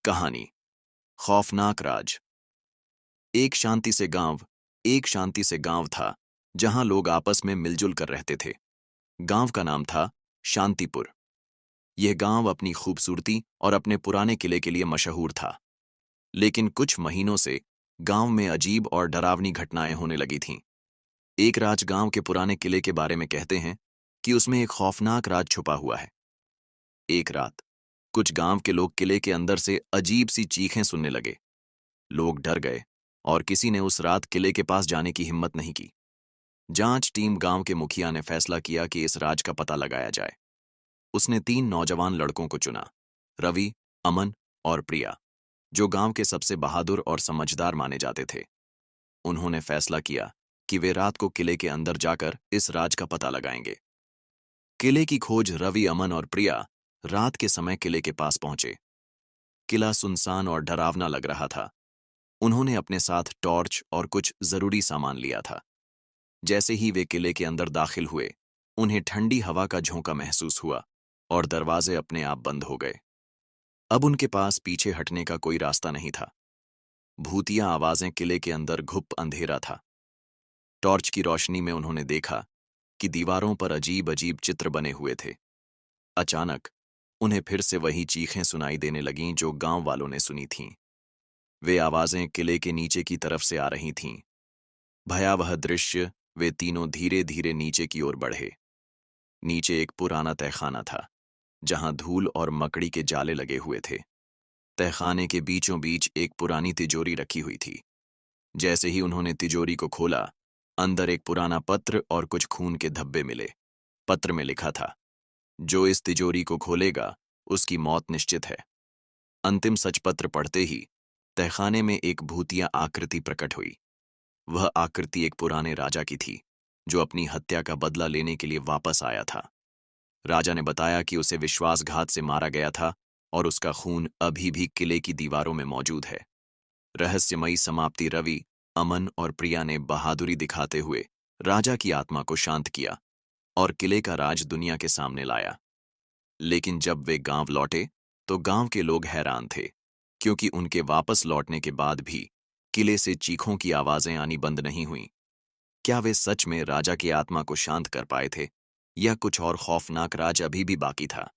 कहानी खौफनाक राज। एक शांति से गांव था जहां लोग आपस में मिलजुल कर रहते थे। गांव का नाम था शांतिपुर। यह गांव अपनी खूबसूरती और अपने पुराने किले के लिए मशहूर था। लेकिन कुछ महीनों से गांव में अजीब और डरावनी घटनाएं होने लगी थीं। एक राज गांव के पुराने किले के बारे में कहते हैं कि उसमें एक खौफनाक राज छुपा हुआ है। एक रात कुछ गांव के लोग किले के अंदर से अजीब सी चीखें सुनने लगे। लोग डर गए और किसी ने उस रात किले के पास जाने की हिम्मत नहीं की। जांच टीम गांव के मुखिया ने फैसला किया कि इस राज का पता लगाया जाए। उसने 3 नौजवान लड़कों को चुना, रवि, अमन और प्रिया, जो गांव के सबसे बहादुर और समझदार माने जाते थे। उन्होंने फैसला किया कि वे रात को किले के अंदर जाकर इस राज का पता लगाएंगे। किले की खोज रवि, अमन और प्रिया रात के समय किले के पास पहुंचे। किला सुनसान और डरावना लग रहा था। उन्होंने अपने साथ टॉर्च और कुछ जरूरी सामान लिया था। जैसे ही वे किले के अंदर दाखिल हुए, उन्हें ठंडी हवा का झोंका महसूस हुआ और दरवाजे अपने आप बंद हो गए। अब उनके पास पीछे हटने का कोई रास्ता नहीं था। भूतिया आवाजें, किले के अंदर घुप अंधेरा था। टॉर्च की रोशनी में उन्होंने देखा कि दीवारों पर अजीब अजीब चित्र बने हुए थे। अचानक उन्हें फिर से वही चीखें सुनाई देने लगीं जो गांव वालों ने सुनी थीं। वे आवाजें किले के नीचे की तरफ से आ रही थीं। भयावह दृश्य। वे तीनों धीरे धीरे नीचे की ओर बढ़े। नीचे एक पुराना तहखाना था, जहां धूल और मकड़ी के जाले लगे हुए थे। तहखाने के बीचों बीच एक पुरानी तिजोरी रखी हुई थी। जैसे ही उन्होंने तिजोरी को खोला, अंदर एक पुराना पत्र और कुछ खून के धब्बे मिले। पत्र में लिखा था, जो इस तिजोरी को खोलेगा उसकी मौत निश्चित है। अंतिम सच पत्र पढ़ते ही तहखाने में एक भूतिया आकृति प्रकट हुई। वह आकृति एक पुराने राजा की थी, जो अपनी हत्या का बदला लेने के लिए वापस आया था। राजा ने बताया कि उसे विश्वासघात से मारा गया था और उसका खून अभी भी किले की दीवारों में मौजूद है। रहस्यमयी समाप्ति। रवि, अमन और प्रिया ने बहादुरी दिखाते हुए राजा की आत्मा को शांत किया और किले का राज दुनिया के सामने लाया। लेकिन जब वे गांव लौटे तो गांव के लोग हैरान थे, क्योंकि उनके वापस लौटने के बाद भी किले से चीखों की आवाजें आनी बंद नहीं हुईं। क्या वे सच में राजा की आत्मा को शांत कर पाए थे, या कुछ और खौफनाक राज अभी भी बाकी था?